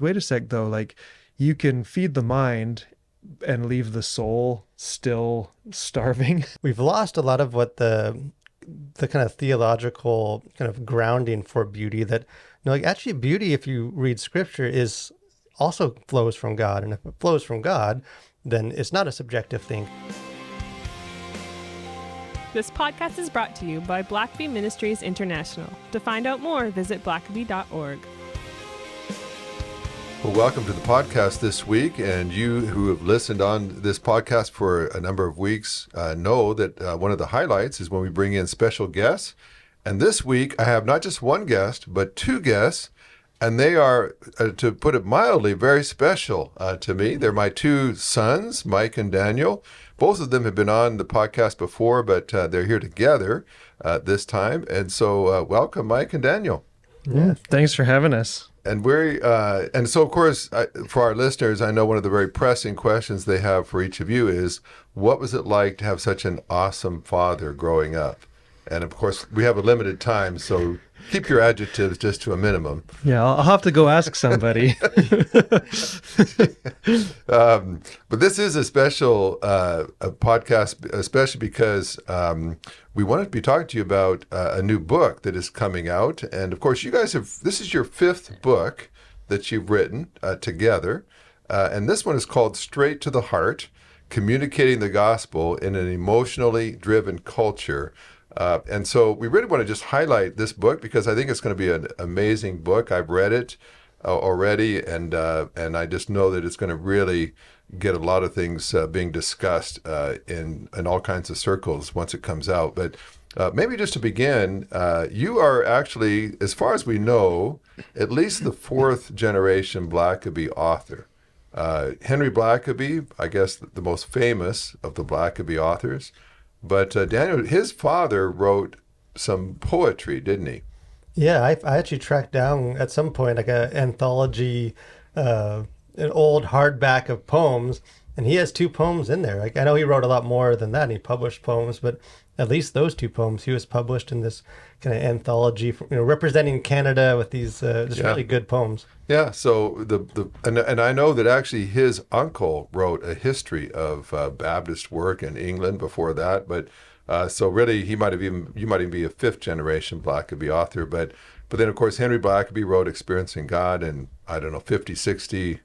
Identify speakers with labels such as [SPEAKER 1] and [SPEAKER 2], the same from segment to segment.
[SPEAKER 1] wait a sec though, like you can feed the mind and leave the soul still starving.
[SPEAKER 2] We've lost a lot of what the kind of theological kind of grounding for beauty, that like actually beauty, if you read scripture, is also flows from God. And if it flows from God, then it's not a subjective thing.
[SPEAKER 3] This podcast is brought to you by Blackaby Ministries International. To find out more, visit blackaby.org.
[SPEAKER 4] Well, welcome to the podcast this week, and you who have listened on this podcast for a number of weeks know that one of the highlights is when we bring in special guests. And this week, I have not just one guest, but two guests, and they are, to put it mildly, very special to me. They're my two sons, Mike and Daniel. Both of them have been on the podcast before, but they're here together this time. And so welcome, Mike and Daniel.
[SPEAKER 1] Yeah, thanks for having us.
[SPEAKER 4] And so of course, for our listeners, I know one of the very pressing questions they have for each of you is, what was it like to have such an awesome father growing up? And of course, we have a limited time, so keep your adjectives just to a minimum.
[SPEAKER 1] Yeah, I'll have to go ask somebody.
[SPEAKER 4] But this is a special a podcast, especially because we wanted to be talking to you about a new book that is coming out. And of course, you guys this is your fifth book that you've written together. And this one is called Straight to the Heart, Communicating the Gospel in an Emotionally Driven Culture. And so we really want to just highlight this book because I think it's going to be an amazing book. I've read it already, and I just know that it's going to really get a lot of things being discussed in all kinds of circles once it comes out. But maybe just to begin, you are actually, as far as we know, at least the fourth generation Blackaby author. Henry Blackaby, I guess the most famous of the Blackaby authors. But Daniel, his father wrote some poetry, didn't he?
[SPEAKER 2] Yeah, I actually tracked down at some point like an anthology, an old hardback of poems, and he has two poems in there. Like I know he wrote a lot more than that, and he published poems, but at least those two poems he was published in this kind of anthology, representing Canada with these really good poems.
[SPEAKER 4] Yeah. So and I know that actually his uncle wrote a history of Baptist work in England before that, but so really you might even be a fifth generation Blackaby author, but then of course Henry Blackaby wrote Experiencing God and 50, 60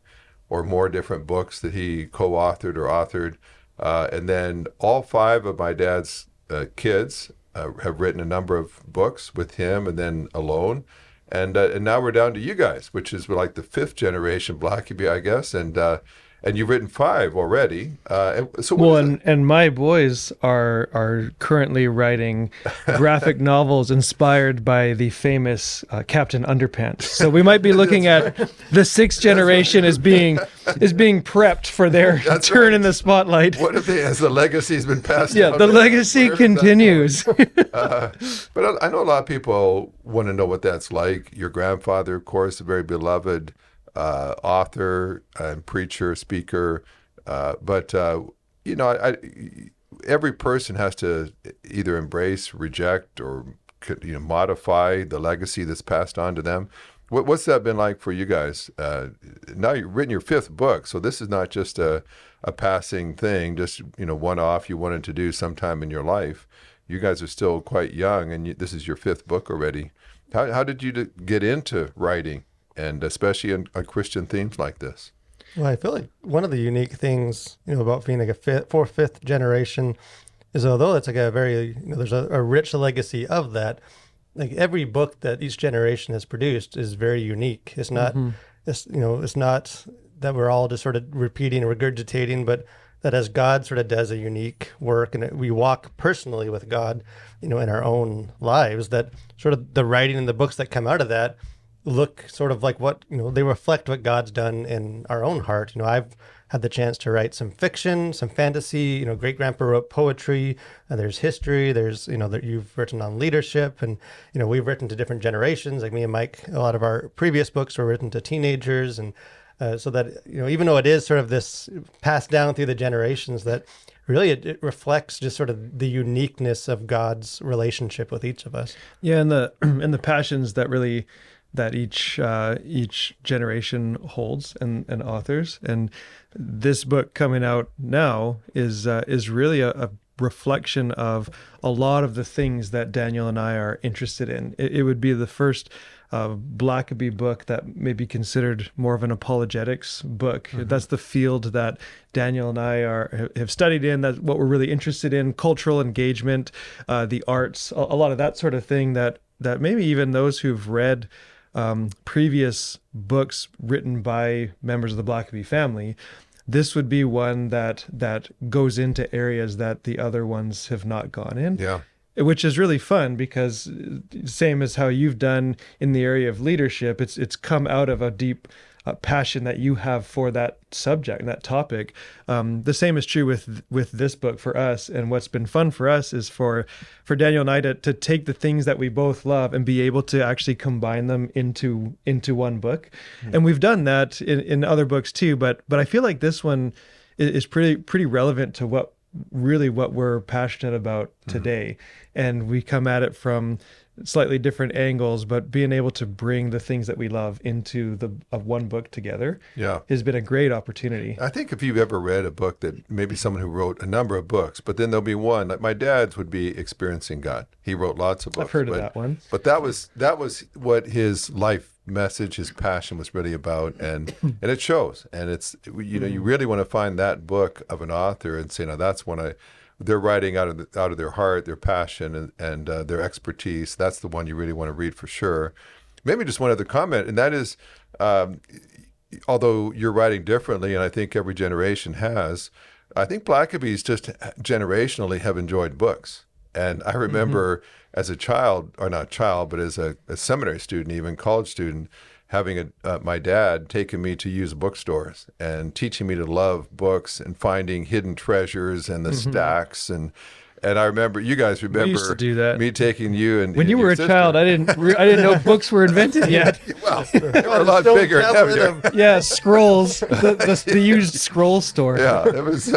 [SPEAKER 4] or more different books that he co-authored or authored, and then all five of my dad's kids have written a number of books with him and then alone. And now we're down to you guys, which is like the fifth generation Blackaby, I guess. And you've written five already.
[SPEAKER 1] And my boys are currently writing graphic novels inspired by the famous Captain Underpants. So we might be looking at the sixth generation as being prepped for their turn in the spotlight.
[SPEAKER 4] What if as the legacy's been passed down?
[SPEAKER 1] Yeah, the legacy continues.
[SPEAKER 4] But I know a lot of people want to know what that's like. Your grandfather, of course, a very beloved author and preacher, speaker, but every person has to either embrace, reject, or modify the legacy that's passed on to them. What's that been like for you guys? Now you've written your fifth book, so this is not just a passing thing, just one off you wanted to do sometime in your life. You guys are still quite young, and this is your fifth book already. How did you get into writing? And especially on Christian themes like this.
[SPEAKER 2] Well, I feel like one of the unique things, about being like a fifth generation is, although it's like a very, there's a rich legacy of that, like every book that each generation has produced is very unique. It's not, it's not that we're all just sort of repeating and regurgitating, but that as God sort of does a unique work and we walk personally with God, in our own lives, that sort of the writing and the books that come out of that look sort of like what, they reflect what God's done in our own heart. I've had the chance to write some fiction, some fantasy, great grandpa wrote poetry, there's history, there's, that you've written on leadership, and, we've written to different generations, like me and Mike. A lot of our previous books were written to teenagers, and so that, even though it is sort of this passed down through the generations, that really it reflects just sort of the uniqueness of God's relationship with each of us.
[SPEAKER 1] Yeah, and the passions that really that each generation holds and authors. And this book coming out now is really a reflection of a lot of the things that Daniel and I are interested in. It would be the first Blackaby book that may be considered more of an apologetics book. Mm-hmm. That's the field that Daniel and I have studied in. That's what we're really interested in: cultural engagement, the arts, a lot of that sort of thing. That maybe even those who've read previous books written by members of the Blackaby family, this would be one that goes into areas that the other ones have not gone in.
[SPEAKER 4] Yeah.
[SPEAKER 1] Which is really fun because same as how you've done in the area of leadership, it's come out of a deep passion that you have for that subject and that topic. The same is true with this book for us. And what's been fun for us is for Daniel and I to take the things that we both love and be able to actually combine them into one book. Mm-hmm. And we've done that in other books too, but I feel like this one is pretty relevant to what we're passionate about today. Mm-hmm. And we come at it from slightly different angles, but being able to bring the things that we love into one book together has been a great opportunity.
[SPEAKER 4] I think if you've ever read a book that maybe someone who wrote a number of books, but then there'll be one, like my dad's would be Experiencing God. He wrote lots of books.
[SPEAKER 1] I've heard of that one.
[SPEAKER 4] But that was what his life message, his passion was really about, and it shows. And it's, you really want to find that book of an author and say, now that's one they're writing out of their heart, their passion, and their expertise. That's the one you really want to read for sure. Maybe just one other comment, and that is, although you're writing differently, and I think every generation has, I think Blackaby's just generationally have enjoyed books. And I remember as a child, or not child, but as a seminary student, even college student, having my dad taking me to used bookstores and teaching me to love books and finding hidden treasures and the stacks. And I remember, you guys remember,
[SPEAKER 1] we used to do that.
[SPEAKER 4] Me taking you and
[SPEAKER 1] when you were a
[SPEAKER 4] sister.
[SPEAKER 1] Child, I didn't know books were invented yet.
[SPEAKER 4] Well, they were a lot bigger and heavier.
[SPEAKER 1] Yeah, scrolls, the used scroll store.
[SPEAKER 4] Yeah, it was.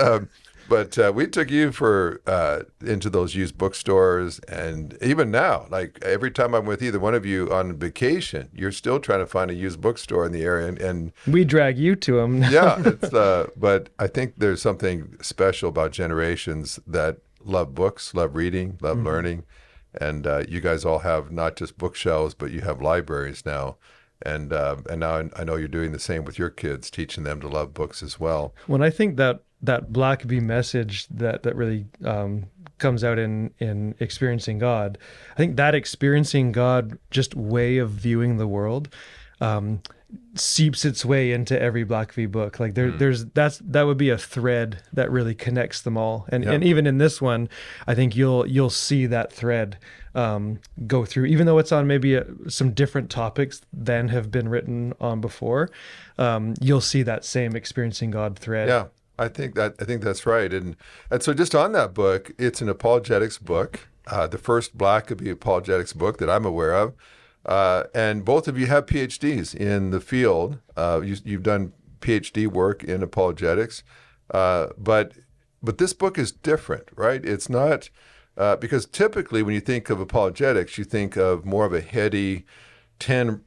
[SPEAKER 4] But we took you into those used bookstores, and even now, like every time I'm with either one of you on vacation, you're still trying to find a used bookstore in the area, and
[SPEAKER 1] we drag you to them.
[SPEAKER 4] Yeah, but I think there's something special about generations that love books, love reading, love learning, and you guys all have not just bookshelves, but you have libraries now. And now I know you're doing the same with your kids, teaching them to love books as well.
[SPEAKER 1] When I think that Blackaby message that really comes out in Experiencing God, I think that Experiencing God just way of viewing the world seeps its way into every Blackaby book. Like that would be a thread that really connects them all. And even in this one, I think you'll see that thread go through, even though it's on maybe some different topics than have been written on before. You'll see that same Experiencing God thread.
[SPEAKER 4] Yeah. I think that's right. And so just on that book, it's an apologetics book, the first Blackaby apologetics book that I'm aware of. And both of you have PhDs in the field. You've done PhD work in apologetics. But this book is different, right? It's not, because typically when you think of apologetics, you think of more of a heady 10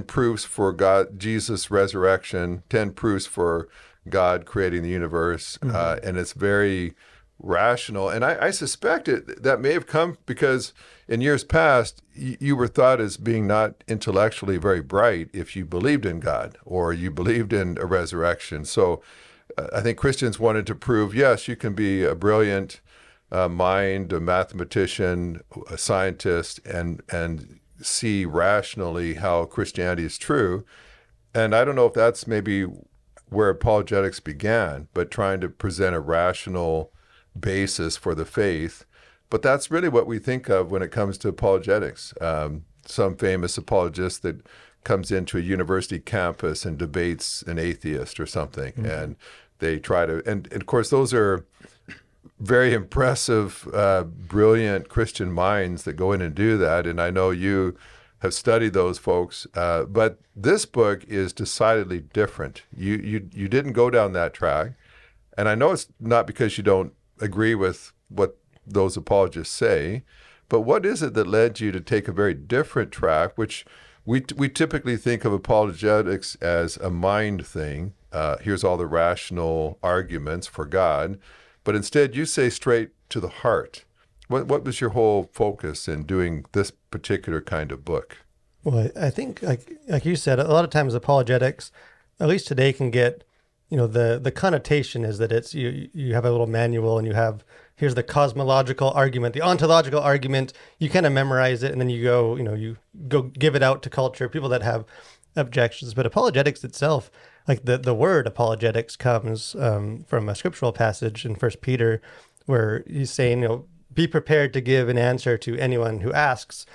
[SPEAKER 4] proofs for God, Jesus' resurrection, 10 proofs for God creating the universe, and it's very rational. And I suspect that may have come because in years past, you were thought as being not intellectually very bright if you believed in God or you believed in a resurrection. So I think Christians wanted to prove, yes, you can be a brilliant mind, a mathematician, a scientist, and see rationally how Christianity is true. And I don't know if that's maybe where apologetics began, but trying to present a rational basis for the faith. But that's really what we think of when it comes to apologetics. Some famous apologist that comes into a university campus and debates an atheist or something, and they try to, and of course those are very impressive, brilliant Christian minds that go in and do that. And I know you have studied those folks, but this book is decidedly different. You didn't go down that track, and I know it's not because you don't agree with what those apologists say, but what is it that led you to take a very different track, which we typically think of apologetics as a mind thing. Here's all the rational arguments for God, but instead you say straight to the heart. What was your whole focus in doing this particular kind of book?
[SPEAKER 2] Well, I think, like you said, a lot of times apologetics, at least today, can get, the connotation is that it's you have a little manual and you have, here's the cosmological argument, the ontological argument. You kind of memorize it and then you go give it out to culture, people that have objections. But apologetics itself, like the word apologetics comes from a scriptural passage in First Peter, where he's saying, be prepared to give an answer to anyone who asks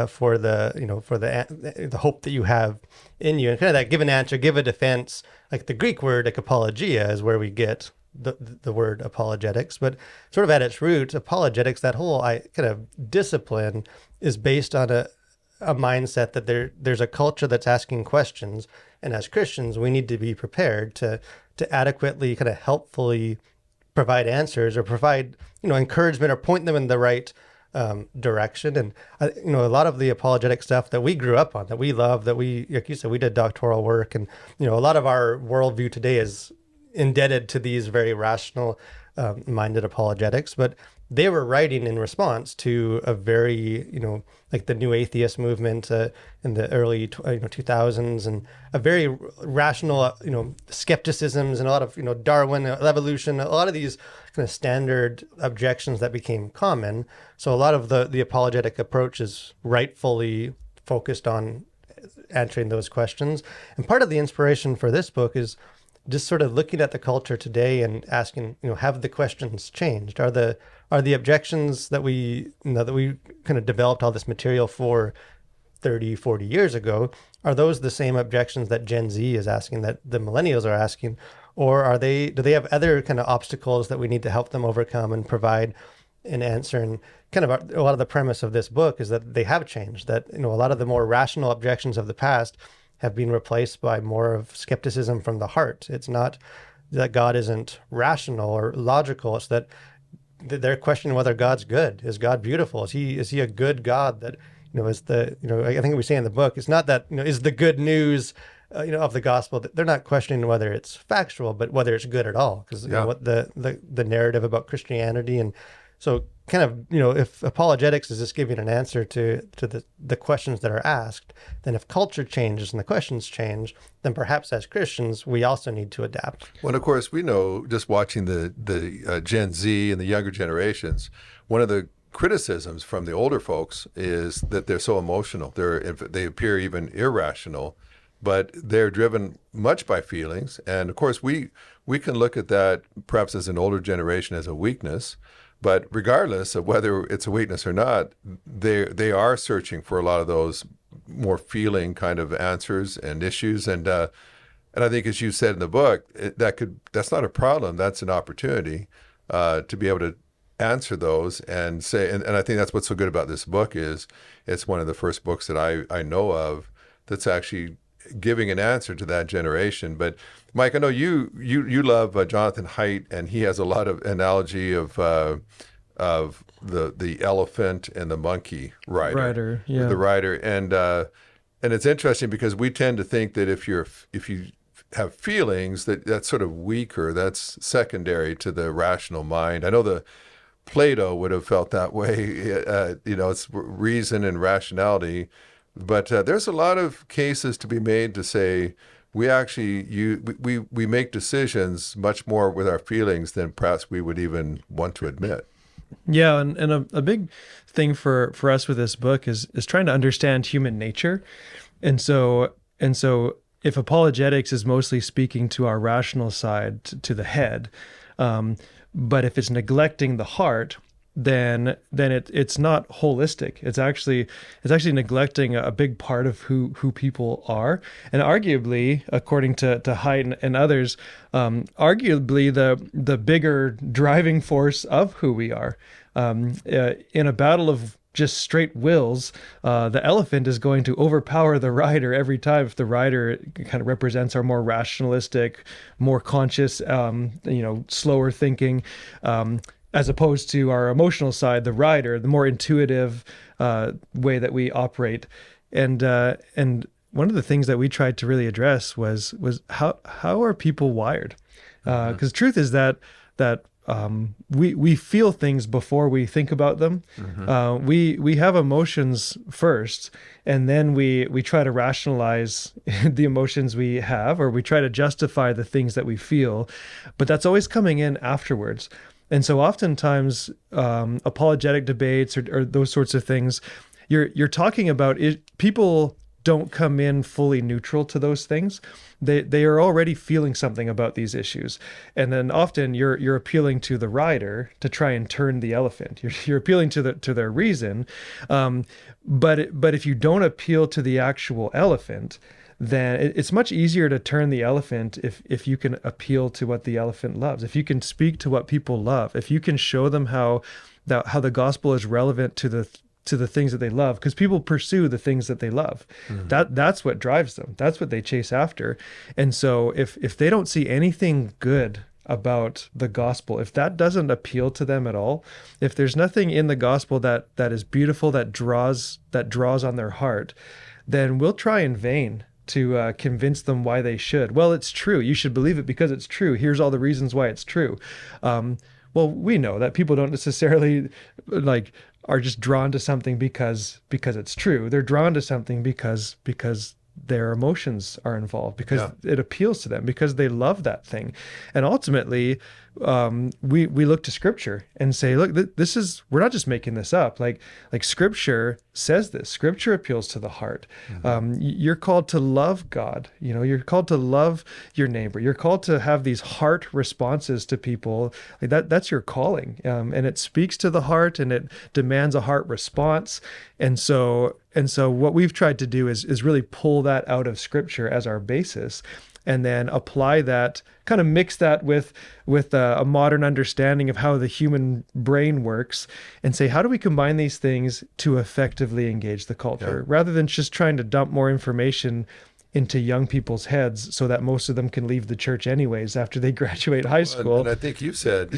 [SPEAKER 2] for the hope that you have in you, and kind of that give an answer, give a defense. Like the Greek word, like apologia, is where we get the word apologetics. But sort of at its root, apologetics, that whole kind of discipline, is based on a mindset that there's a culture that's asking questions, and as Christians, we need to be prepared to adequately, kind of helpfully provide answers or provide encouragement or point them in the right direction. And a lot of the apologetic stuff that we grew up on, that we love, that we, like you said, we did doctoral work, and a lot of our worldview today is indebted to these very rational minded apologetics. But they were writing in response to a very, like the new atheist movement in the early 2000s, and a very rational, skepticisms, and a lot of, Darwin, evolution, a lot of these kind of standard objections that became common. So a lot of the apologetic approach is rightfully focused on answering those questions. And part of the inspiration for this book is just sort of looking at the culture today and asking, have the questions changed? Are the objections that we kind of developed all this material for 30, 40 years ago, are those the same objections that Gen Z is asking, that the millennials are asking? Or do they have other kind of obstacles that we need to help them overcome and provide an answer? And kind of a lot of the premise of this book is that they have changed, that, a lot of the more rational objections of the past have been replaced by more of skepticism from the heart. It's not that God isn't rational or logical. It's that they're questioning whether God's good. Is God beautiful? Is he a good God that, is I think we say in the book, it's not that, is the good news, of the gospel, that they're not questioning whether it's factual, but whether it's good at all. Because what the narrative about Christianity. And so kind of, if apologetics is just giving an answer to the questions that are asked, then if culture changes and the questions change, then perhaps as Christians, we also need to adapt.
[SPEAKER 4] Well, and of course, we know, just watching the Gen Z and the younger generations, one of the criticisms from the older folks is that they're so emotional. They appear even irrational, but they're driven much by feelings. And of course, we can look at that perhaps as an older generation as a weakness. But regardless of whether it's a weakness or not, they are searching for a lot of those more feeling kind of answers and issues. And I think, as you said in the book, that's not a problem. That's an opportunity to be able to answer those and say. And I think that's what's so good about this book is it's one of the first books that I know of that's actually giving an answer to that generation. But Mike, I know you love Jonathan Haidt, and he has a lot of analogy of the elephant and the monkey rider, the rider, and it's interesting because we tend to think that if you have feelings, that's sort of weaker, that's secondary to the rational mind. I know Plato would have felt that way. It's reason and rationality. But there's a lot of cases to be made to say we actually we make decisions much more with our feelings than perhaps we would even want to admit.
[SPEAKER 1] Yeah, and a big thing for us with this book is trying to understand human nature, and so if apologetics is mostly speaking to our rational side, to the head, but if it's neglecting the heart, then it's not holistic. It's actually neglecting a big part of who people are, and arguably, according to Haidt and others, arguably the bigger driving force of who we are. In a battle of just straight wills, the elephant is going to overpower the rider every time if the rider kind of represents our more rationalistic, more conscious, slower thinking. As opposed to our emotional side, the rider, the more intuitive way that we operate And one of the things that we tried to really address was how are people wired? Because truth is that we feel things before we think about them. We have emotions first, and then we try to rationalize the emotions we have, or we try to justify the things that we feel, but that's always coming in afterwards. And so oftentimes apologetic debates or those sorts of things, you're talking about it, people don't come in fully neutral to those things. They are already feeling something about these issues, and then often you're appealing to the rider to try and turn the elephant. You're appealing to their reason, but if you don't appeal to the actual elephant, then it's much easier to turn the elephant if you can appeal to what the elephant loves. If you can speak to what people love, if you can show them how the gospel is relevant to the things that they love, because people pursue the things that they love. That's what drives them. That's what they chase after. And so if they don't see anything good about the gospel, if that doesn't appeal to them at all, if there's nothing in the gospel that is beautiful, that draws on their heart, then we'll try in vain to convince them why they should. Well, it's true. You should believe it because it's true. Here's all the reasons why it's true. Well, we know that people don't necessarily are just drawn to something because it's true. They're drawn to something because their emotions are involved, because it appeals to them, because they love that thing. And ultimately, we look to Scripture and say, look, we're not just making this up. Like Scripture says this. Scripture appeals to the heart. You're called to love God. You're called to love your neighbor. You're called to have these heart responses to people. That's your calling. And it speaks to the heart, and it demands a heart response. And so what we've tried to do is really pull that out of Scripture as our basis, and then apply that, kind of mix that with a modern understanding of how the human brain works, and say, how do we combine these things to effectively engage the culture, rather than just trying to dump more information into young people's heads so that most of them can leave the church anyways after they graduate high school.
[SPEAKER 4] And I think you said,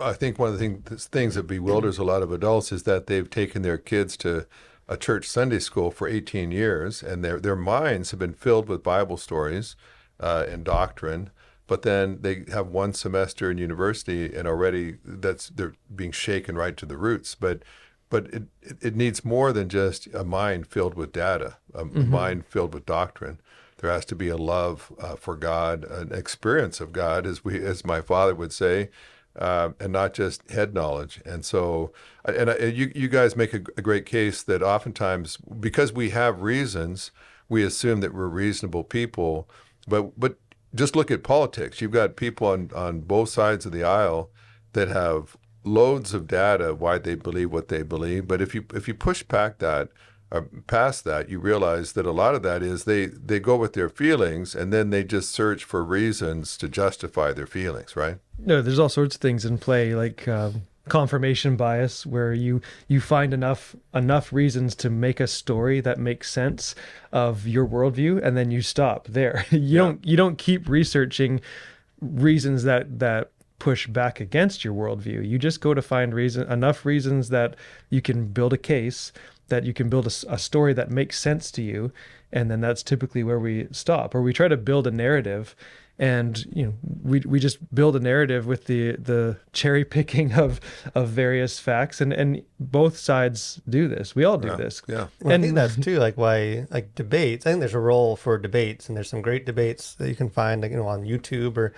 [SPEAKER 4] I think one of the things that bewilders a lot of adults is that they've taken their kids to a church Sunday school for 18 years, and their minds have been filled with Bible stories and doctrine, but then they have one semester in university, and already they're being shaken right to the roots. But it needs more than just a mind filled with data, a mind filled with doctrine. There has to be a love for God, an experience of God, as my father would say, and not just head knowledge. And so, you guys make a great case that oftentimes, because we have reasons, we assume that we're reasonable people. But just look at politics. You've got people on both sides of the aisle that have loads of data why they believe what they believe. But if you push back that, or past that, you realize that a lot of that is they go with their feelings, and then they just search for reasons to justify their feelings, right?
[SPEAKER 1] No, there's all sorts of things in play, like confirmation bias, where you find enough reasons to make a story that makes sense of your worldview, and then you stop there. You don't keep researching reasons that push back against your worldview. You just go to find enough reasons that you can build a case, that you can build a story that makes sense to you, and then that's typically where we stop. Or we try to build a narrative, and we just build a narrative with the cherry picking of various facts, and both sides do this. We all do this.
[SPEAKER 2] Well, and I think that's too why debates. I think there's a role for debates, and there's some great debates that you can find on YouTube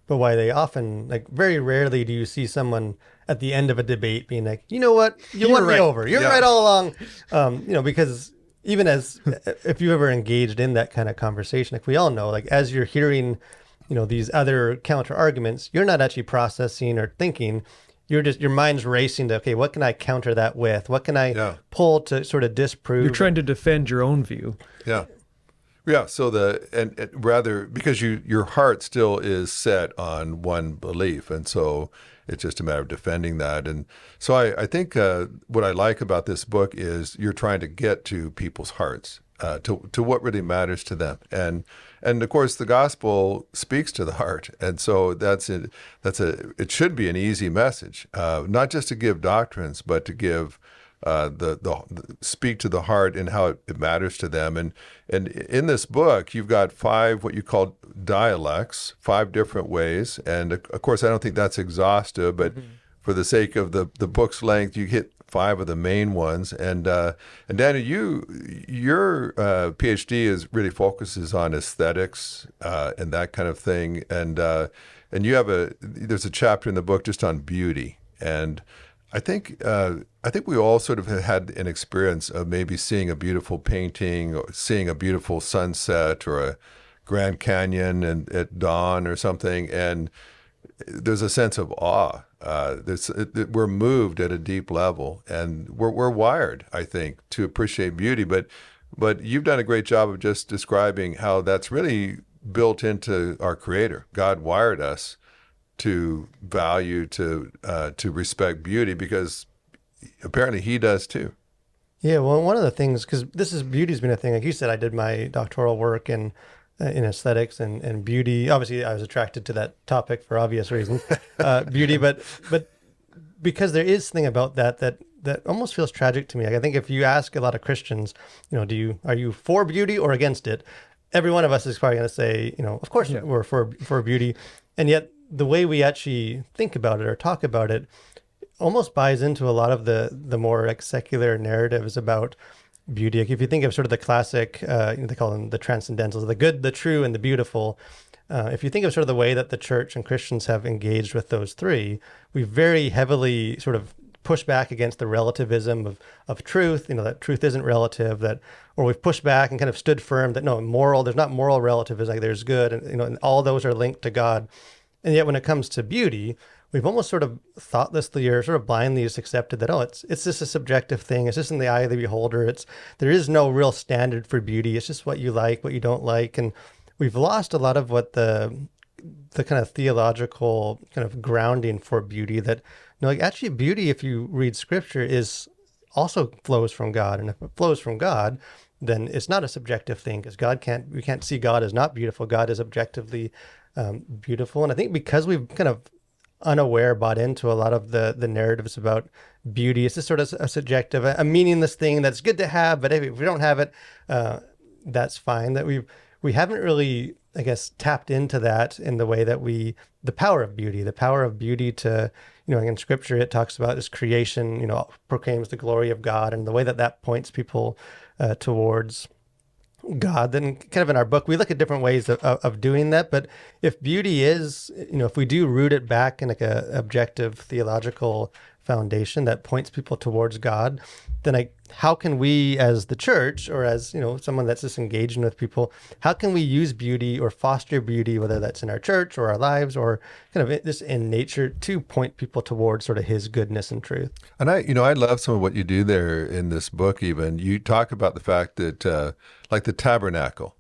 [SPEAKER 2] but why they often, very rarely do you see someone at the end of a debate being like, you know what, you won me over. You're right all along. Because even if you ever engaged in that kind of conversation, we all know, as you're hearing, these other counter arguments, you're not actually processing or thinking. Your mind's racing to, okay, what can I counter that with? What can I pull to sort of disprove?
[SPEAKER 1] You're trying to defend your own view.
[SPEAKER 4] Yeah. Yeah, so and rather, because your heart still is set on one belief, and so it's just a matter of defending that. And so I think what I like about this book is you're trying to get to people's hearts, to what really matters to them, and of course the gospel speaks to the heart, and so it should be an easy message, not just to give doctrines, but to give speak to the heart and how it matters to them. And in this book, you've got 5 what you call dialects, 5 different ways. And of course, I don't think that's exhaustive, but for the sake of the book's length, you hit 5 of the main ones. And Daniel, your PhD really focuses on aesthetics and that kind of thing. And you have there's a chapter in the book just on beauty. And I think we all sort of had an experience of maybe seeing a beautiful painting or seeing a beautiful sunset or a Grand Canyon at dawn or something, and there's a sense of awe. We're moved at a deep level, and we're wired, I think, to appreciate beauty. But you've done a great job of just describing how that's really built into our Creator. God wired us to value, to respect beauty, because apparently He does too.
[SPEAKER 2] Yeah, well, one of the things, because beauty's been a thing. Like you said, I did my doctoral work in aesthetics and beauty. Obviously, I was attracted to that topic for obvious reasons, beauty. But because there is something about that almost feels tragic to me. Like, I think if you ask a lot of Christians, are you for beauty or against it? Every one of us is probably going to say, of course we're for beauty, and yet the way we actually think about it or talk about it almost buys into a lot of the more like secular narratives about beauty. Like if you think of sort of the classic, they call them the transcendentals, the good, the true, and the beautiful. If you think of sort of the way that the church and Christians have engaged with those 3, we very heavily sort of push back against the relativism of truth, that truth isn't relative, or we've pushed back and kind of stood firm that there's not moral relativism, like there's good, and all those are linked to God. And yet when it comes to beauty, we've almost sort of thoughtlessly or sort of blindly just accepted that, it's just a subjective thing. It's just in the eye of the beholder. There is no real standard for beauty. It's just what you like, what you don't like. And we've lost a lot of what the kind of theological kind of grounding for beauty that, actually beauty, if you read scripture, is also flows from God. And if it flows from God, then it's not a subjective thing, because we can't see God as not beautiful. God is objectively beautiful. And I think because we've kind of unaware bought into a lot of the narratives about beauty, it's just sort of a subjective, a meaningless thing that's good to have, but if we don't have it, that's fine. That we haven't really, I guess, tapped into that in the way that the power of beauty to, in scripture, it talks about this creation, proclaims the glory of God, and the way that points people towards God. Then kind of in our book, we look at different ways of doing that. But if beauty is, if we do root it back in like a objective theological foundation that points people towards God, then how can we as the church, or as, someone that's just engaging with people, how can we use beauty or foster beauty, whether that's in our church or our lives or kind of just in nature, to point people towards sort of His goodness and truth?
[SPEAKER 4] And I love some of what you do there in this book. Even you talk about the fact that like the tabernacle,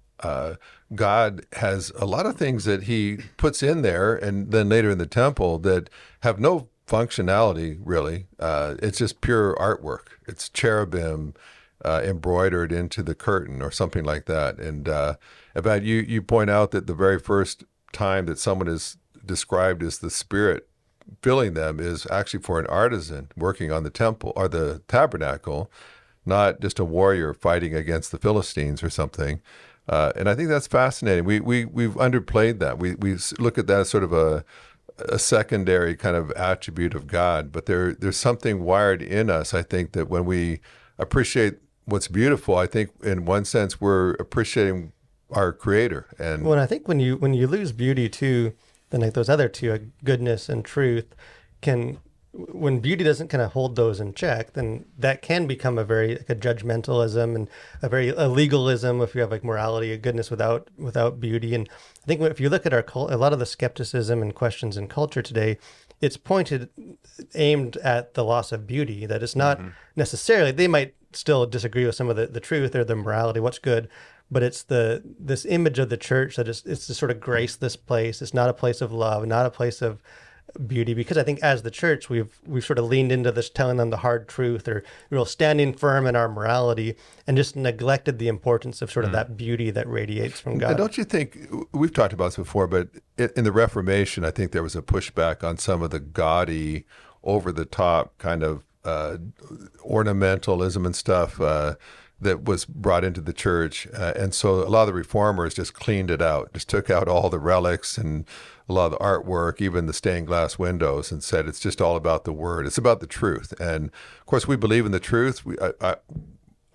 [SPEAKER 4] God has a lot of things that He puts in there, and then later in the temple, that have no functionality, really. It's just pure artwork. It's cherubim embroidered into the curtain or something like that. And about you point out that the very first time that someone is described as the Spirit filling them is actually for an artisan working on the temple or the tabernacle, not just a warrior fighting against the Philistines or something. And I think that's fascinating. We've underplayed that. We look at that as sort of a secondary kind of attribute of God, but there's something wired in us, I think, that when we appreciate what's beautiful, I think in one sense we're appreciating our Creator. And
[SPEAKER 2] I think when you lose beauty too, then like those other two, goodness and truth, when beauty doesn't kind of hold those in check, then that can become a very a judgmentalism and a legalism. If you have like morality, a goodness without beauty. And I think if you look at a lot of the skepticism and questions in culture today, it's aimed at the loss of beauty. That it's not necessarily, they might still disagree with some of the truth or the morality, what's good, but it's this image of the church that it's this sort of graceless place. It's not a place of love, not a place of beauty, because I think as the church we've sort of leaned into this, telling them the hard truth, or standing firm in our morality, and just neglected the importance of sort of that beauty that radiates from God.
[SPEAKER 4] And don't you think, we've talked about this before, but in the Reformation, I think there was a pushback on some of the gaudy, over the top kind of ornamentalism and stuff that was brought into the church. And so a lot of the reformers just cleaned it out, just took out all the relics and a lot of the artwork, even the stained glass windows, and said it's just all about the word. It's about the truth. And of course, we believe in the truth.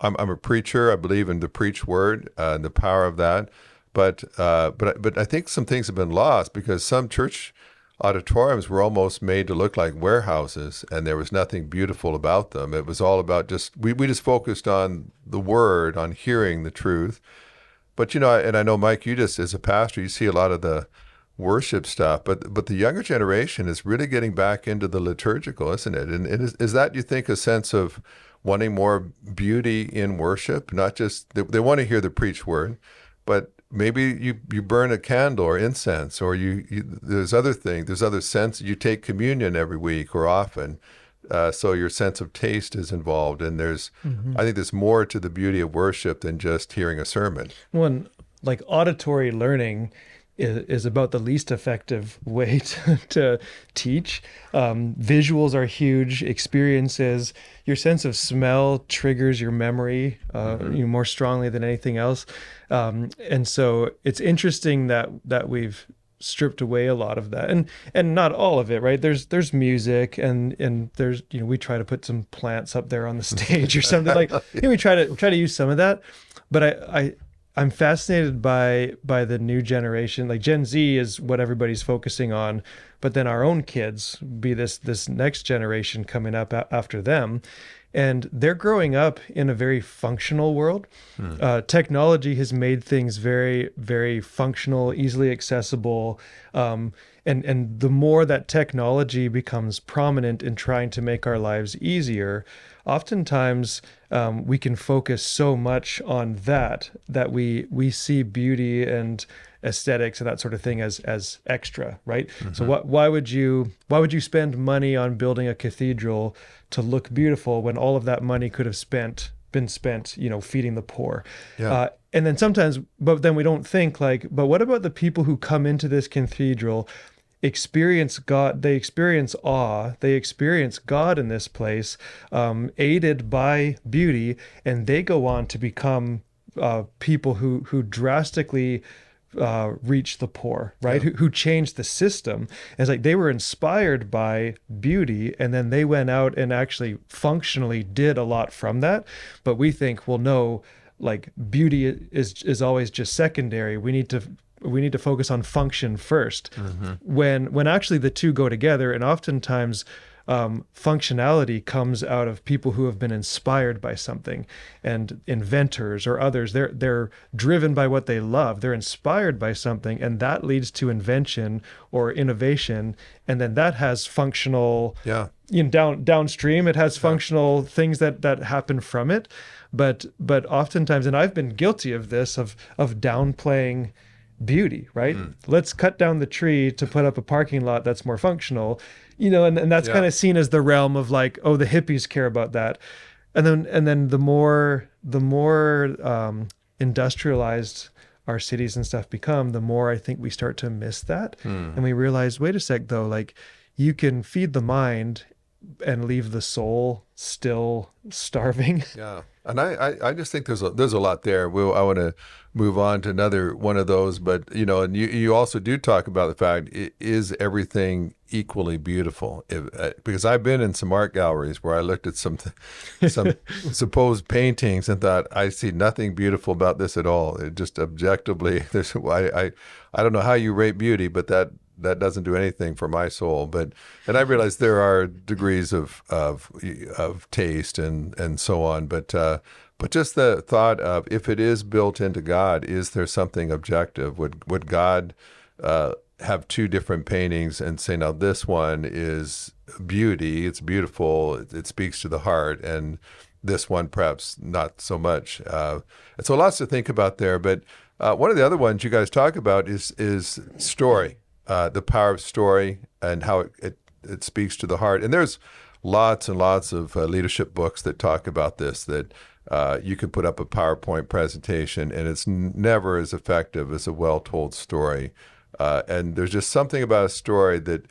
[SPEAKER 4] I'm a preacher. I believe in the preached word and the power of that. But I think some things have been lost because some church auditoriums were almost made to look like warehouses, and there was nothing beautiful about them. It was all about we just focused on the word, on hearing the truth. But and I know, Mike, you just as a pastor, you see a lot of the worship stuff, but the younger generation is really getting back into the liturgical, isn't it? And is that, you think, a sense of wanting more beauty in worship? Not just they want to hear the preached word, but maybe you burn a candle or incense, or there's other things, there's other sense. You take communion every week or often, so your sense of taste is involved. And I think there's more to the beauty of worship than just hearing a sermon.
[SPEAKER 1] One, like auditory learning is about the least effective way to teach. Visuals are huge. Experiences, your sense of smell triggers your memory more strongly than anything else. And so it's interesting that we've stripped away a lot of that, and not all of it, right? There's music and there's we try to put some plants up there on the stage or something like. We try to use some of that, but I'm fascinated by the new generation. Like Gen Z is what everybody's focusing on, but then our own kids be this next generation coming up after them, and they're growing up in a very functional world. Technology has made things very, very functional, easily accessible, and the more that technology becomes prominent in trying to make our lives easier, oftentimes we can focus so much on that we see beauty and aesthetics and that sort of thing as extra, right? So why would you spend money on building a cathedral to look beautiful when all of that money could have been spent feeding the poor? And then sometimes, but then we don't think but what about the people who come into this cathedral, experience God, they experience awe, they experience God in this place, aided by beauty, and they go on to become people who drastically reach the poor, right? Who changed the system. And it's like they were inspired by beauty, and then they went out and actually functionally did a lot from that. But we think, well, no, like beauty is always just secondary. We need to focus on function first, when actually the two go together. And oftentimes functionality comes out of people who have been inspired by something, and inventors or others, they're driven by what they love, they're inspired by something, and that leads to invention or innovation, and then that has functional downstream, it has functional things that happen from it. But oftentimes, and I've been guilty of this, of downplaying beauty, right? Let's cut down the tree to put up a parking lot that's more functional, and that's kind of seen as the realm of like, oh, the hippies care about that. And then the more industrialized our cities and stuff become, the more I think we start to miss that. And we realize, wait a sec though, like you can feed the mind and leave the soul still starving.
[SPEAKER 4] Yeah. And I just think there's a lot there. I want to move on to another one of those, but and you also do talk about the fact, is everything equally beautiful? Because I've been in some art galleries where I looked at some supposed paintings and thought, I see nothing beautiful about this at all. It just objectively, I don't know how you rate beauty, but that doesn't do anything for my soul. And I realize there are degrees of taste and so on. But just the thought of, if it is built into God, is there something objective? Would God have two different paintings and say, now this one is beauty, it's beautiful, it speaks to the heart, and this one perhaps not so much? And so lots to think about there. But one of the other ones you guys talk about is story. The power of story and how it speaks to the heart. And there's lots and lots of leadership books that talk about this, that you could put up a PowerPoint presentation and it's never as effective as a well-told story. And there's just something about a story that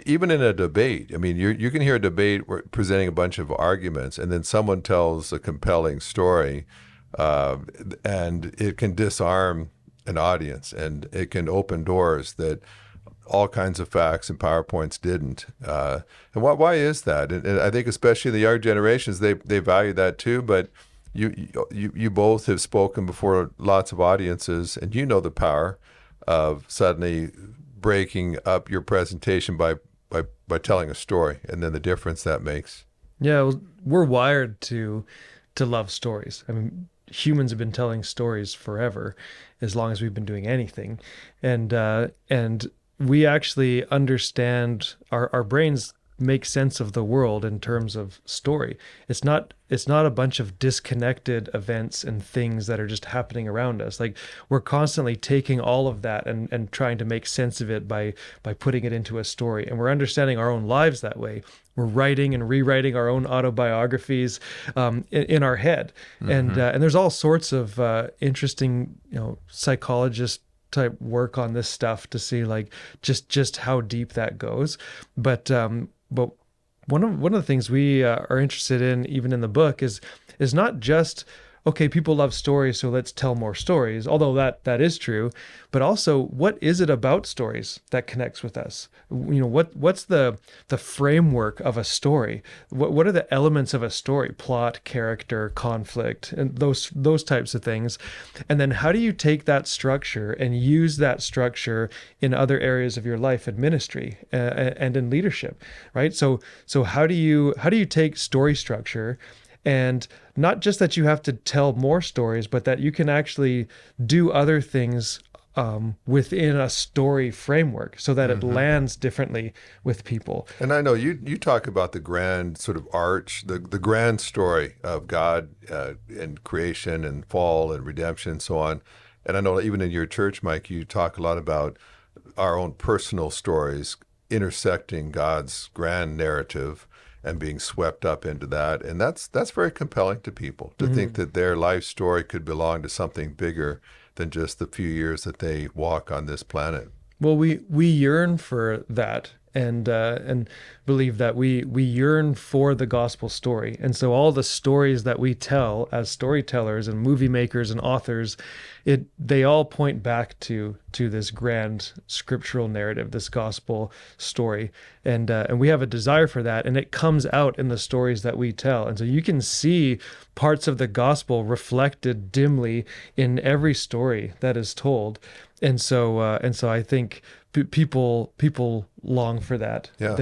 [SPEAKER 4] even in a debate, I mean, you can hear a debate presenting a bunch of arguments, and then someone tells a compelling story, and it can disarm an audience, and it can open doors that all kinds of facts and PowerPoints didn't. And why is that? And I think especially the younger generations, they value that too. But you both have spoken before lots of audiences, and you know the power of suddenly breaking up your presentation by telling a story, and then the difference that makes.
[SPEAKER 1] Yeah, well, we're wired to love stories. I mean, humans have been telling stories forever, as long as we've been doing anything, and we actually understand, our brains make sense of the world in terms of story. It's not a bunch of disconnected events and things that are just happening around us. Like, we're constantly taking all of that and trying to make sense of it by putting it into a story. And we're understanding our own lives that way. We're writing and rewriting our own autobiographies in our head. Mm-hmm. And there's all sorts of interesting, psychologist type work on this stuff to see like just how deep that goes. But one of the things we are interested in, even in the book, is not just, okay, people love stories, so let's tell more stories, although that is true, but also, what is it about stories that connects with us? What's the framework of a story? What are the elements of a story? Plot, character, conflict, and those types of things. And then how do you take that structure and use that structure in other areas of your life and ministry and in leadership, right? So how do you take story structure, and not just that you have to tell more stories, but that you can actually do other things within a story framework so that it lands differently with people.
[SPEAKER 4] And I know you talk about the grand sort of arch, the grand story of God and creation and fall and redemption and so on. And I know even in your church, Mike, you talk a lot about our own personal stories intersecting God's grand narrative and being swept up into that. And that's very compelling to people, to think that their life story could belong to something bigger than just the few years that they walk on this planet.
[SPEAKER 1] Well, we yearn for that, and believe that we yearn for the gospel story. And so all the stories that we tell as storytellers and movie makers and authors, they all point back to this grand scriptural narrative, this gospel story. And we have a desire for that, and it comes out in the stories that we tell. And so you can see parts of the gospel reflected dimly in every story that is told. And so I think people long for that.
[SPEAKER 4] Yeah.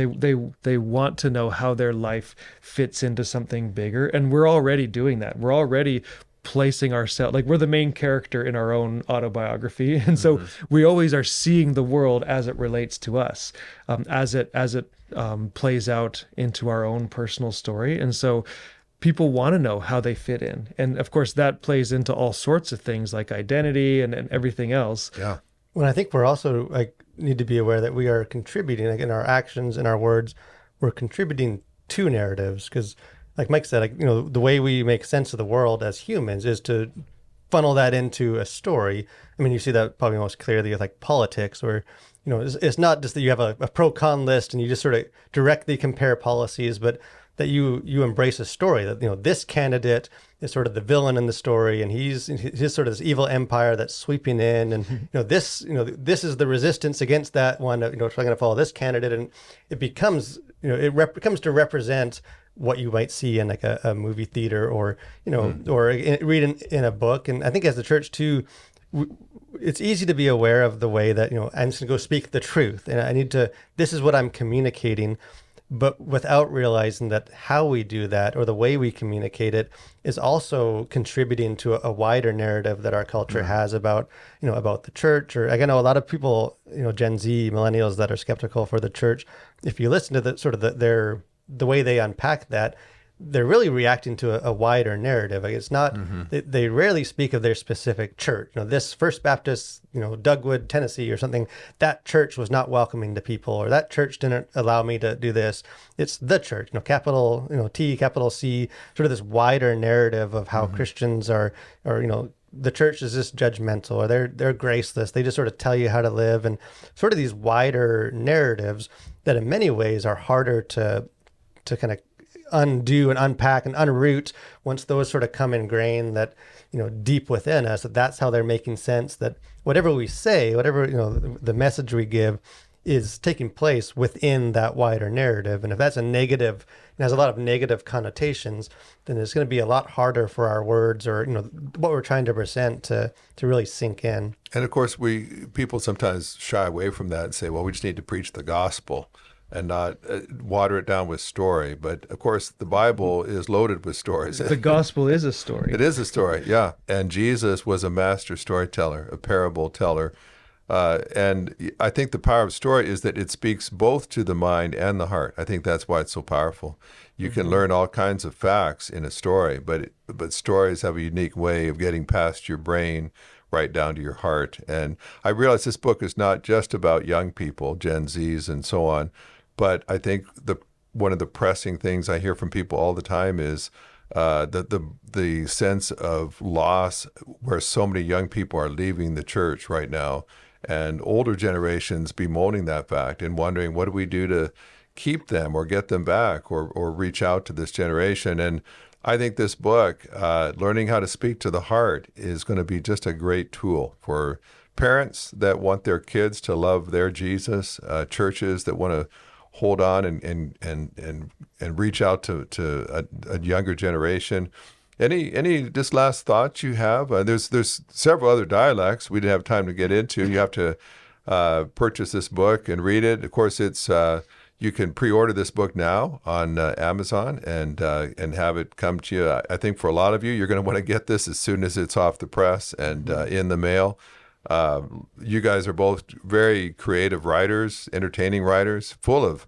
[SPEAKER 1] They want to know how their life fits into something bigger, and we're already doing that. We're already placing ourselves, like, we're the main character in our own autobiography, and so we always are seeing the world as it relates to us, as it plays out into our own personal story. And so people want to know how they fit in, and of course that plays into all sorts of things like identity and everything else.
[SPEAKER 4] Yeah.
[SPEAKER 2] Well, I think we're also need to be aware that we are contributing, in our actions and our words, we're contributing to narratives, because like Mike said, the way we make sense of the world as humans is to funnel that into a story. I mean, you see that probably most clearly with like politics, where it's not just that you have a pro-con list and you just sort of directly compare policies, but that you embrace a story that, this candidate is sort of the villain in the story, and he's sort of this evil empire that's sweeping in, and this is the resistance against that one, trying to follow this candidate, and it becomes becomes to represent what you might see in like a movie theater, or or read in a book. And I think as the church too, it's easy to be aware of the way that I'm just gonna go speak the truth, and this is what I'm communicating, but without realizing that how we do that, or the way we communicate it, is also contributing to a wider narrative that our culture has about the church. Or I know a lot of people, Gen Z, millennials, that are skeptical for the church. If you listen to the way they unpack that, they're really reacting to a wider narrative. Like, it's not, they rarely speak of their specific church. This First Baptist, Dugwood, Tennessee or something, that church was not welcoming to people, or that church didn't allow me to do this. It's the church, capital T, capital C, sort of this wider narrative of how Christians are the church is just judgmental, or they're graceless. They just sort of tell you how to live, and sort of these wider narratives that in many ways are harder to kind of undo and unpack and unroot once those sort of come ingrained that, deep within us, that's how they're making sense, that whatever we say, whatever, the message we give is taking place within that wider narrative. And if that's a negative, it has a lot of negative connotations, then it's going to be a lot harder for our words or, what we're trying to present to really sink in.
[SPEAKER 4] And of course, people sometimes shy away from that and say, well, we just need to preach the gospel and not water it down with story. But of course, the Bible is loaded with stories.
[SPEAKER 1] The gospel is a story.
[SPEAKER 4] It is a story, yeah. And Jesus was a master storyteller, a parable teller. And I think the power of story is that it speaks both to the mind and the heart. I think that's why it's so powerful. You can learn all kinds of facts in a story, but stories have a unique way of getting past your brain right down to your heart. And I realize this book is not just about young people, Gen Zs and so on, but I think one of the pressing things I hear from people all the time is the sense of loss, where so many young people are leaving the church right now, and older generations bemoaning that fact and wondering, what do we do to keep them or get them back or reach out to this generation? And I think this book, Learning How to Speak to the Heart, is going to be just a great tool for parents that want their kids to love their Jesus, churches that want to hold on and reach out to a younger generation. Any just last thoughts you have? There's several other dialects we didn't have time to get into. You have to purchase this book and read it. Of course, it's you can pre-order this book now on Amazon and have it come to you. I think for a lot of you, you're going to want to get this as soon as it's off the press and in the mail. You guys are both very creative writers, entertaining writers, full of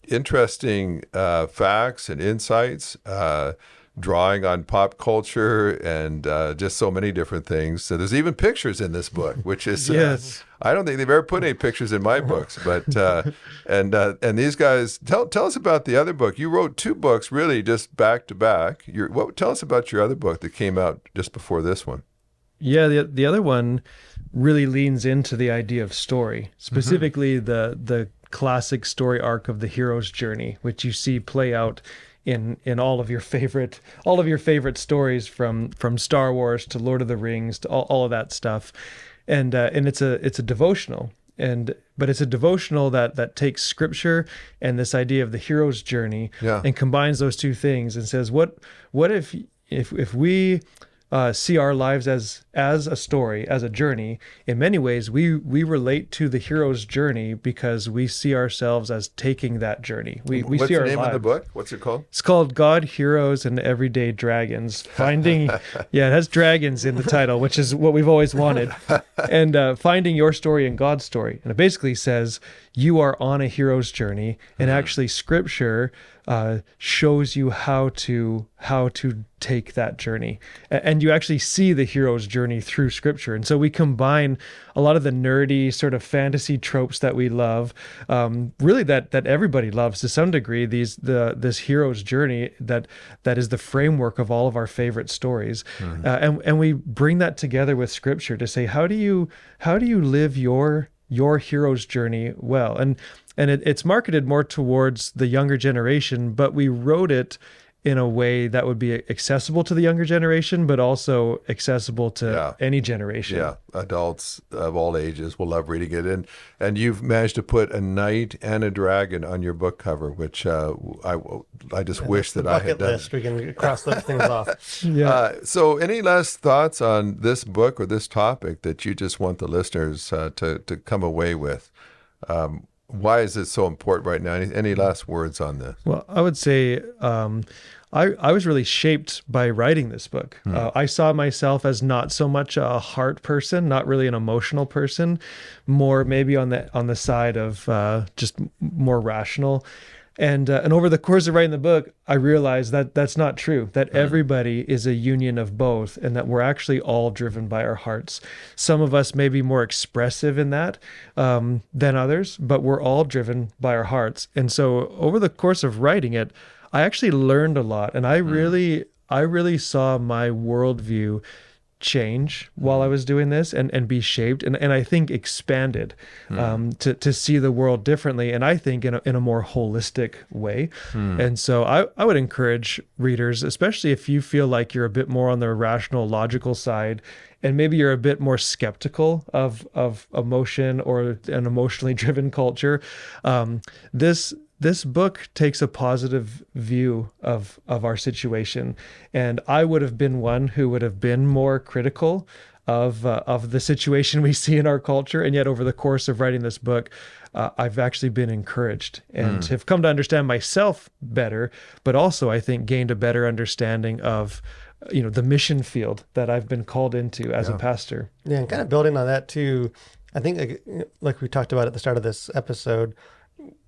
[SPEAKER 4] interesting facts and insights, drawing on pop culture and just so many different things. So there's even pictures in this book, which is
[SPEAKER 1] Yes.
[SPEAKER 4] I don't think they've ever put any pictures in my books, but and these guys tell us about the other book. You wrote two books really just back to back. Tell us about your other book that came out just before this one.
[SPEAKER 1] Yeah, the other one really leans into the idea of story, specifically the classic story arc of the hero's journey, which you see play out in all of your favorite stories from Star Wars to Lord of the Rings to all of that stuff, and it's a devotional, but it's a devotional that takes scripture and this idea of the hero's journey and combines those two things and says, what if we see our lives as a story, as a journey. In many ways, we relate to the hero's journey because we see ourselves as taking that journey. We
[SPEAKER 4] What's
[SPEAKER 1] see
[SPEAKER 4] the
[SPEAKER 1] our
[SPEAKER 4] name
[SPEAKER 1] lives.
[SPEAKER 4] of the book? What's it called?
[SPEAKER 1] It's called God, Heroes, and Everyday Dragons. Finding, it has dragons in the title, which is what we've always wanted. And finding your story and God's story. And it basically says you are on a hero's journey, and actually Scripture shows you how to take that journey, and you actually see the hero's journey through Scripture. And so we combine a lot of the nerdy sort of fantasy tropes that we love, really that everybody loves to some degree. This hero's journey that is the framework of all of our favorite stories, and we bring that together with Scripture to say, how do you live your hero's journey well? And it's marketed more towards the younger generation, but we wrote it in a way that would be accessible to the younger generation, but also accessible to any generation. Yeah,
[SPEAKER 4] adults of all ages will love reading it. And you've managed to put a knight and a dragon on your book cover, which I just wish that I had done.
[SPEAKER 2] We can cross those things off.
[SPEAKER 4] So any last thoughts on this book or this topic that you just want the listeners to come away with? Why is it so important right now? Any last words on this?
[SPEAKER 1] Well, I would say I was really shaped by writing this book. I saw myself as not so much a heart person, not really an emotional person, more maybe on the side of just more rational. And over the course of writing the book, I realized that that's not true, that everybody is a union of both, and that we're actually all driven by our hearts. Some of us may be more expressive in that than others, but we're all driven by our hearts. And so over the course of writing it, I actually learned a lot, and I really saw my worldview change while I was doing this and be shaped and I think expanded to see the world differently, and I think in a more holistic way. And so I would encourage readers, especially if you feel like you're a bit more on the rational, logical side, and maybe you're a bit more skeptical of emotion or an emotionally driven culture. This book takes a positive view of our situation, and I would have been one who would have been more critical of the situation we see in our culture, and yet over the course of writing this book, I've actually been encouraged and have come to understand myself better, but also I think gained a better understanding of the mission field that I've been called into as a pastor.
[SPEAKER 2] Yeah, and kind of building on that too, I think like we talked about at the start of this episode,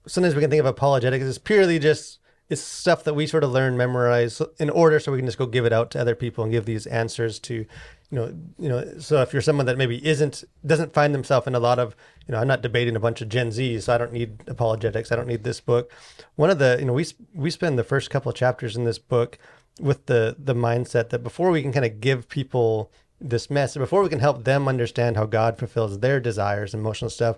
[SPEAKER 2] sometimes we can think of apologetics as purely just it's stuff that we sort of learn, memorize in order so we can just go give it out to other people and give these answers to, so if you're someone that maybe doesn't find themselves in a lot of, I'm not debating a bunch of Gen Zs, so I don't need apologetics, I don't need this book. One of the, we spend the first couple of chapters in this book with the mindset that before we can kind of give people this message, before we can help them understand how God fulfills their desires and emotional stuff,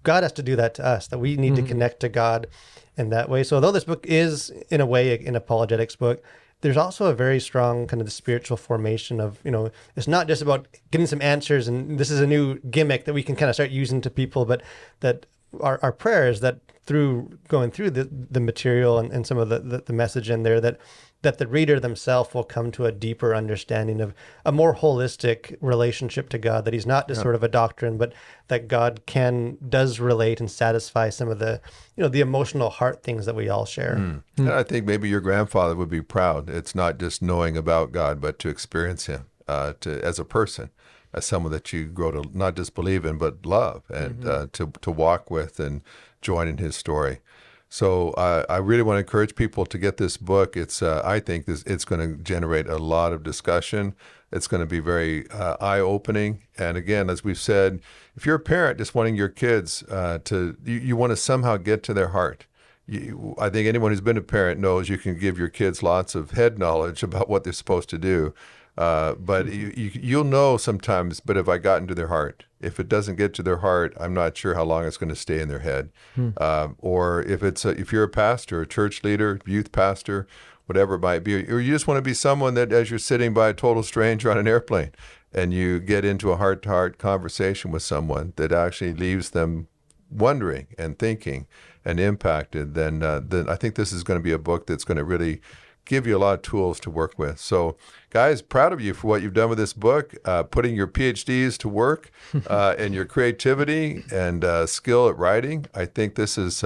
[SPEAKER 2] God has to do that to us, that we need to connect to God in that way. So although this book is in a way an apologetics book, there's also a very strong kind of the spiritual formation of, it's not just about getting some answers and this is a new gimmick that we can kind of start using to people, but that our prayer is that through going through the material and some of the message in there, that the reader themselves will come to a deeper understanding of a more holistic relationship to God, that he's not just sort of a doctrine, but that God does relate and satisfy some of the, the emotional heart things that we all share.
[SPEAKER 4] And I think maybe your grandfather would be proud. It's not just knowing about God, but to experience him as a person, as someone that you grow to not just believe in, but love and to walk with and join in his story. So I really want to encourage people to get this book. It's I think it's going to generate a lot of discussion. It's going to be very eye-opening. And again, as we've said, if you're a parent just wanting your kids you want to somehow get to their heart. I think anyone who's been a parent knows you can give your kids lots of head knowledge about what they're supposed to do. But you'll know sometimes, but if I got into their heart, if it doesn't get to their heart, I'm not sure how long it's going to stay in their head. Or if you're a pastor, a church leader, youth pastor, whatever it might be, or you just want to be someone that as you're sitting by a total stranger on an airplane and you get into a heart-to-heart conversation with someone that actually leaves them wondering and thinking and impacted, then I think this is going to be a book that's going to really give you a lot of tools to work with. So, guys, proud of you for what you've done with this book, putting your PhDs to work and your creativity and skill at writing. I think this is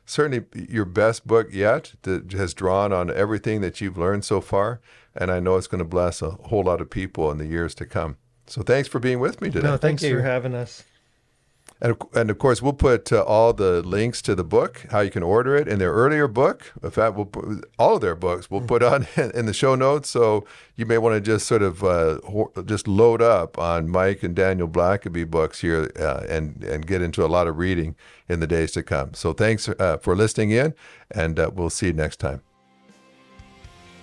[SPEAKER 4] certainly your best book yet that has drawn on everything that you've learned so far. And I know it's going to bless a whole lot of people in the years to come. So thanks for being with me today.
[SPEAKER 1] No, thanks for having us.
[SPEAKER 4] And of course, we'll put all the links to the book, how you can order it, and their earlier book. In fact, we'll put all of their books we'll put on in the show notes. So you may want to just sort of just load up on Mike and Daniel Blackaby books here and get into a lot of reading in the days to come. So thanks for listening in, and we'll see you next time.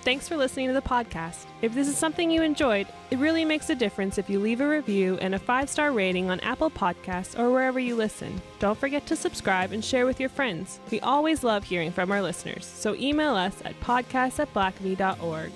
[SPEAKER 3] Thanks for listening to the podcast. If this is something you enjoyed, it really makes a difference if you leave a review and a 5-star rating on Apple Podcasts or wherever you listen. Don't forget to subscribe and share with your friends. We always love hearing from our listeners, so email us at podcast@blackaby.org.